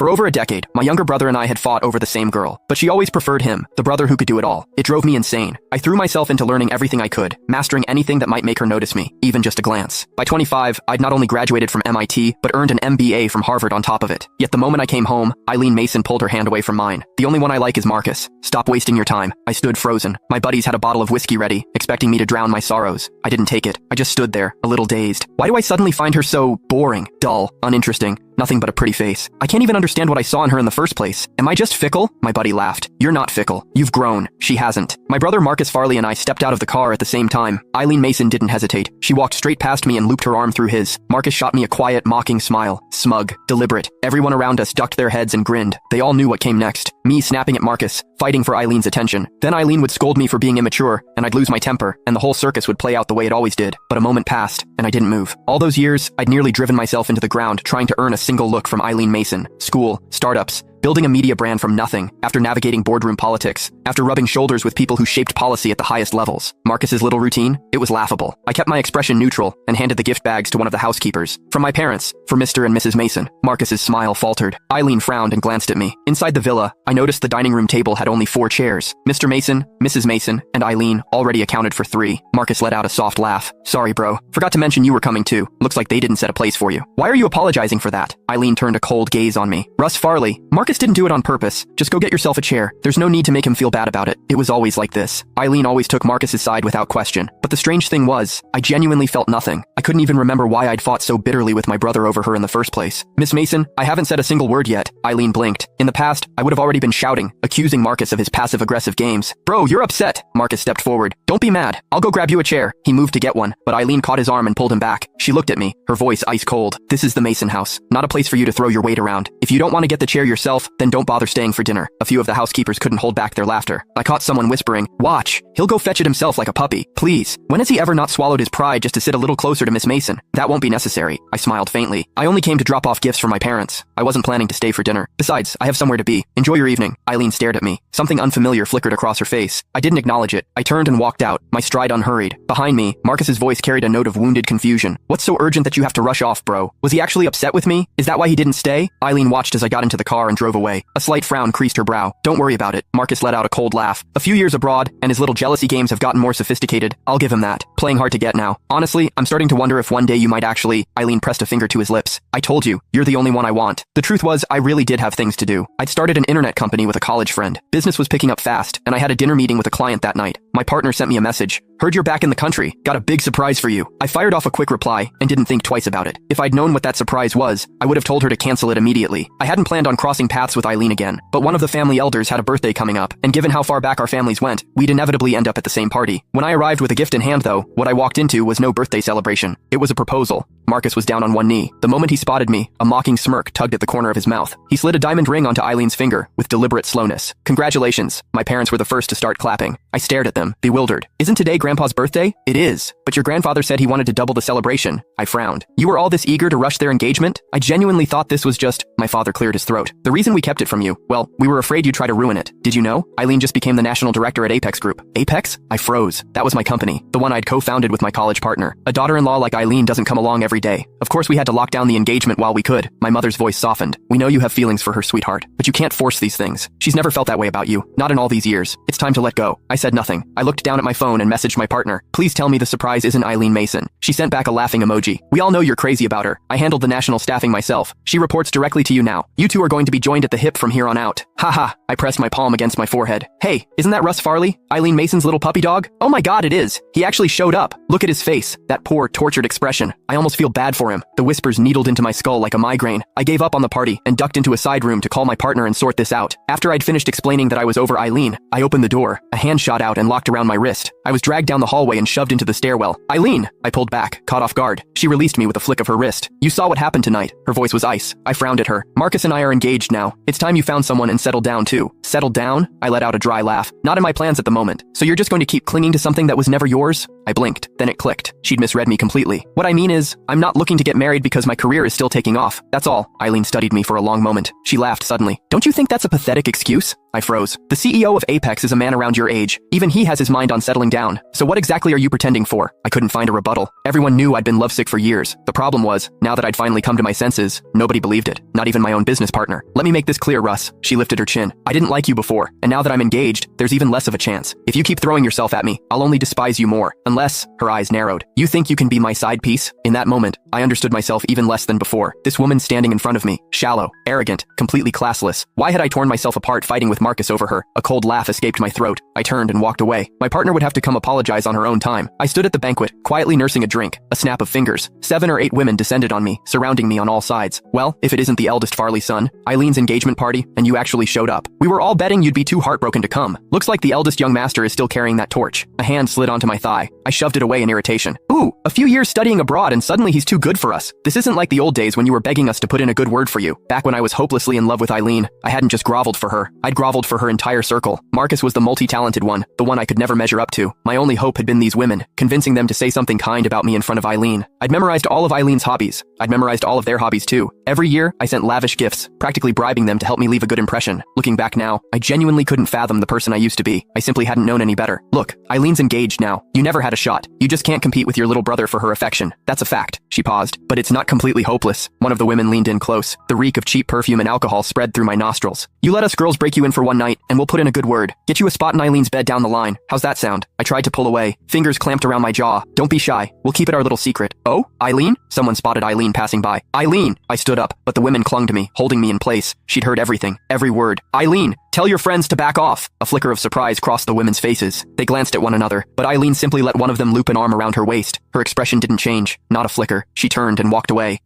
For over a decade, my younger brother and I had fought over the same girl, but she always preferred him, the brother who could do it all. It drove me insane. I threw myself into learning everything I could, mastering anything that might make her notice me, even just a glance. By 25, I'd not only graduated from MIT, but earned an MBA from Harvard on top of it. Yet the moment I came home, Eileen Mason pulled her hand away from mine. The only one I like is Marcus. Stop wasting your time. I stood frozen. My buddies had a bottle of whiskey ready, expecting me to drown my sorrows. I didn't take it. I just stood there, a little dazed. Why do I suddenly find her so boring, dull, uninteresting? Nothing but a pretty face. I can't even understand what I saw in her in the first place. Am I just fickle? My buddy laughed. You're not fickle. You've grown. She hasn't. My brother Marcus Farley and I stepped out of the car at the same time. Eileen Mason didn't hesitate. She walked straight past me and looped her arm through his. Marcus shot me a quiet, mocking smile. Smug. Deliberate. Everyone around us ducked their heads and grinned. They all knew what came next. Me snapping at Marcus, fighting for Eileen's attention. Then Eileen would scold me for being immature, and I'd lose my temper, and the whole circus would play out the way it always did. But a moment passed, and I didn't move. All those years, I'd nearly driven myself into the ground trying to earn a single look from Eileen Mason. School, startups, building a media brand from nothing, after navigating boardroom politics, after rubbing shoulders with people who shaped policy at the highest levels. Marcus's little routine? It was laughable. I kept my expression neutral and handed the gift bags to one of the housekeepers. From my parents, for Mr. and Mrs. Mason. Marcus's smile faltered. Eileen frowned and glanced at me. Inside the villa, I noticed the dining room table had only 4 chairs. Mr. Mason, Mrs. Mason, and Eileen already accounted for 3. Marcus let out a soft laugh. Sorry, bro. Forgot to mention you were coming too. Looks like they didn't set a place for you. Why are you apologizing for that? Eileen turned a cold gaze on me. Russ Farley, Marcus didn't do it on purpose. Just go get yourself a chair. There's no need to make him feel bad about it. It was always like this. Eileen always took Marcus's side without question. But the strange thing was, I genuinely felt nothing. I couldn't even remember why I'd fought so bitterly with my brother over her in the first place. Miss Mason, I haven't said a single word yet. Eileen blinked. In the past, I would have already been shouting, accusing Marcus of his passive-aggressive games. Bro, you're upset. Marcus stepped forward. Don't be mad. I'll go grab you a chair. He moved to get one, but Eileen caught his arm and pulled him back. She looked at me, her voice ice cold. This is the Mason house, not a place for you to throw your weight around. If you don't want to get the chair yourself, then don't bother staying for dinner. A few of the housekeepers couldn't hold back their laughter. I caught someone whispering, watch, he'll go fetch it himself like a puppy. Please. When has he ever not swallowed his pride just to sit a little closer to Miss Mason? That won't be necessary. I smiled faintly. I only came to drop off gifts for my parents. I wasn't planning to stay for dinner. Besides, I have somewhere to be. Enjoy your evening. Eileen stared at me. Something unfamiliar flickered across her face. I didn't acknowledge it. I turned and walked out, my stride unhurried. Behind me, Marcus's voice carried a note of wounded confusion. What's so urgent that you have to rush off, bro? Was he actually upset with me? Is that why he didn't stay? Eileen watched as I got into the car and drove away. A slight frown creased her brow. Don't worry about it. Marcus let out a cold laugh. A few years abroad, and his little jealousy games have gotten more sophisticated. I'll give him that. Playing hard to get now. Honestly, I'm starting to wonder if one day you might actually... Eileen pressed a finger to his lips. I told you, you're the only one I want. The truth was, I really did have things to do. I'd started an internet company with a college friend. Business was picking up fast, and I had a dinner meeting with a client that night. My partner sent me a message. Heard you're back in the country. Got a big surprise for you. I fired off a quick reply and didn't think twice about it. If I'd known what that surprise was, I would have told her to cancel it immediately. I hadn't planned on crossing paths with Eileen again, but one of the family elders had a birthday coming up, and given how far back our families went, we'd inevitably end up at the same party. When I arrived with a gift in hand though, what I walked into was no birthday celebration. It was a proposal. Marcus was down on one knee. The moment he spotted me, a mocking smirk tugged at the corner of his mouth. He slid a diamond ring onto Eileen's finger with deliberate slowness. Congratulations. My parents were the first to start clapping. I stared at them, bewildered. Isn't today Grandpa's birthday? It is. But your grandfather said he wanted to double the celebration. I frowned. You were all this eager to rush their engagement? I genuinely thought this was just... My father cleared his throat. The reason we kept it from you, well, we were afraid you'd try to ruin it. Did you know? Eileen just became the national director at Apex Group. Apex? I froze. That was my company. The one I'd co-founded with my college partner. A daughter-in-law like Eileen doesn't come along every day. Of course we had to lock down the engagement while we could. My mother's voice softened. We know you have feelings for her, sweetheart, but you can't force these things. She's never felt that way about you. Not in all these years. It's time to let go. I said nothing. I looked down at my phone and messaged my partner. Please tell me the surprise isn't Eileen Mason. She sent back a laughing emoji. We all know you're crazy about her. I handled the national staffing myself. She reports directly to you now. You two are going to be joined at the hip from here on out. Haha. I pressed my palm against my forehead. Hey, isn't that Russ Farley? Eileen Mason's little puppy dog? Oh my god, it is. He actually showed up. Look at his face. That poor, tortured expression. I almost feel bad for him. The whispers needled into my skull like a migraine. I gave up on the party and ducked into a side room to call my partner and sort this out. After I'd finished explaining that I was over Eileen, I opened the door. A hand shot out and locked around my wrist. I was dragged down the hallway and shoved into the stairwell. Eileen! I pulled back, caught off guard. She released me with a flick of her wrist. You saw what happened tonight. Her voice was ice. I frowned at her. Marcus and I are engaged now. It's time you found someone and settled down too. Settled down? I let out a dry laugh. Not in my plans at the moment. So you're just going to keep clinging to something that was never yours? I blinked. Then it clicked. She'd misread me completely. What I mean is, I'm not looking to get married because my career is still taking off. That's all. Eileen studied me for a long moment. She laughed suddenly. Don't you think that's a pathetic excuse? I froze. The CEO of Apex is a man around your age. Even he has his mind on settling down. So what exactly are you pretending for? I couldn't find a rebuttal. Everyone knew I'd been lovesick for years. The problem was, now that I'd finally come to my senses, nobody believed it. Not even my own business partner. Let me make this clear, Russ. She lifted her chin. I didn't like you before, and now that I'm engaged, there's even less of a chance. If you keep throwing yourself at me, I'll only despise you more. Unless, her eyes narrowed. You think you can be my side piece? In that moment, I understood myself even less than before. This woman standing in front of me, shallow, arrogant, completely classless. Why had I torn myself apart fighting with Marcus over her? A cold laugh escaped my throat. I turned and walked away. My partner would have to come apologize on her own time. I stood at the banquet, quietly nursing a drink. A snap of fingers. 7 or 8 women descended on me, surrounding me on all sides. Well, if it isn't the eldest Farley son, Eileen's engagement party, and you actually showed up. We were all betting you'd be too heartbroken to come. Looks like the eldest young master is still carrying that torch. A hand slid onto my thigh. I shoved it away in irritation. Ooh, a few years studying abroad and suddenly he's too good for us. This isn't like the old days when you were begging us to put in a good word for you. Back when I was hopelessly in love with Eileen, I hadn't just groveled for her. I'd groveled for her entire circle. Marcus was the multi-talented one, the one I could never measure up to. My only hope had been these women, convincing them to say something kind about me in front of Eileen. I'd memorized all of Eileen's hobbies. I'd memorized all of their hobbies too. Every year, I sent lavish gifts, practically bribing them to help me leave a good impression. Looking back now, I genuinely couldn't fathom the person I used to be. I simply hadn't known any better. Look, Eileen's engaged now. You never had a shot. You just can't compete with your little brother for her affection. That's a fact. She paused. But it's not completely hopeless. One of the women leaned in close. The reek of cheap perfume and alcohol spread through my nostrils. You let us girls break you in for one night, and we'll put in a good word. Get you a spot in Eileen's bed down the line. How's that sound? I tried to pull away. Fingers clamped around my jaw. Don't be shy. We'll keep it our little secret. Oh? Eileen? Someone spotted Eileen passing by. Eileen! I stood up, but the women clung to me, holding me in place. She'd heard everything. Every word. Eileen! Tell your friends to back off. A flicker of surprise crossed the women's faces. They glanced at one another, but Eileen simply let one of them loop an arm around her waist. Her expression didn't change. Not a flicker. She turned and walked away.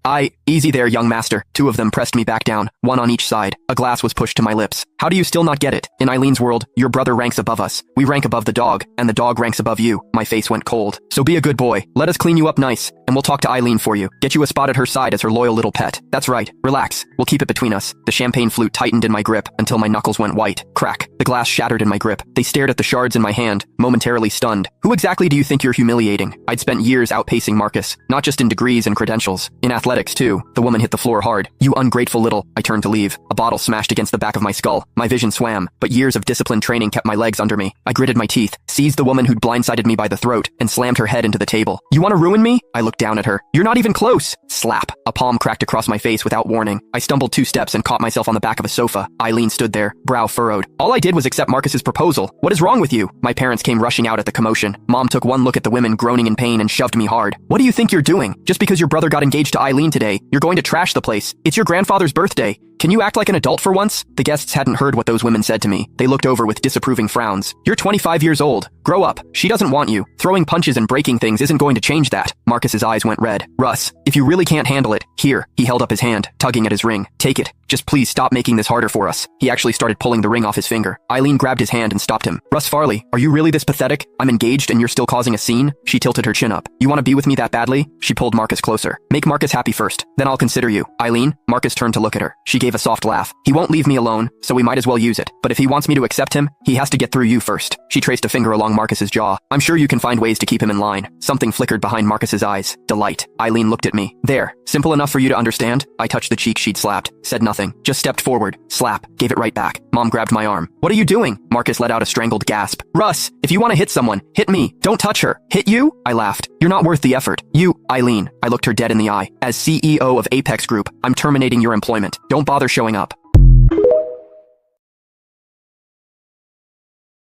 Easy there, young master. 2 of them pressed me back down, one on each side. A glass was pushed to my lips. How do you still not get it? In Eileen's world, your brother ranks above us. We rank above the dog, and the dog ranks above you. My face went cold. So be a good boy. Let us clean you up nice, and we'll talk to Eileen for you. Get you a spot at her side as her loyal little pet. That's right. Relax. We'll keep it between us. The champagne flute tightened in my grip until my knuckles went white. Crack. The glass shattered in my grip. They stared at the shards in my hand, momentarily stunned. Who exactly do you think you're humiliating? I'd spent years outpacing Marcus, not just in degrees and credentials. In athletics, too. The woman hit the floor hard. You ungrateful little... I turned to leave. A bottle smashed against the back of my skull. My vision swam, but years of disciplined training kept my legs under me. I gritted my teeth, seized the woman who'd blindsided me by the throat, and slammed her head into the table. You want to ruin me? I looked down at her. You're not even close! Slap. A palm cracked across my face without warning. I stumbled 2 steps and caught myself on the back of a sofa. Eileen stood there, brow furrowed. All I did was accept Marcus's proposal. What is wrong with you? My parents came rushing out at the commotion. Mom took one look at the women groaning in pain and shoved me hard. What do you think you're doing? Just because your brother got engaged to Eileen today, you're going to trash the place. It's your grandfather's birthday. Can you act like an adult for once? The guests hadn't heard what those women said to me. They looked over with disapproving frowns. You're 25 years old. Grow up. She doesn't want you. Throwing punches and breaking things isn't going to change that. Marcus's eyes went red. Russ, if you really can't handle it, here. He held up his hand, tugging at his ring. Take it. Just please stop making this harder for us. He actually started pulling the ring off his finger. Eileen grabbed his hand and stopped him. Russ Farley, are you really this pathetic? I'm engaged and you're still causing a scene? She tilted her chin up. You want to be with me that badly? She pulled Marcus closer. Make Marcus happy first. Then I'll consider you. Eileen? Marcus turned to look at her. She gave a soft laugh. He won't leave me alone, so we might as well use it. But if he wants me to accept him, he has to get through you first. She traced a finger along Marcus's jaw. I'm sure you can find ways to keep him in line. Something flickered behind Marcus's eyes. Delight. Eileen looked at me. There. Simple enough for you to understand? I touched the cheek she'd slapped. Said nothing. Just stepped forward. Slap. Gave it right back. Mom grabbed my arm. What are you doing? Marcus let out a strangled gasp. Russ, if you want to hit someone, hit me. Don't touch her. Hit you? I laughed. You're not worth the effort. You, Eileen. I looked her dead in the eye. As CEO of Apex Group, I'm terminating your employment. Don't bother showing up.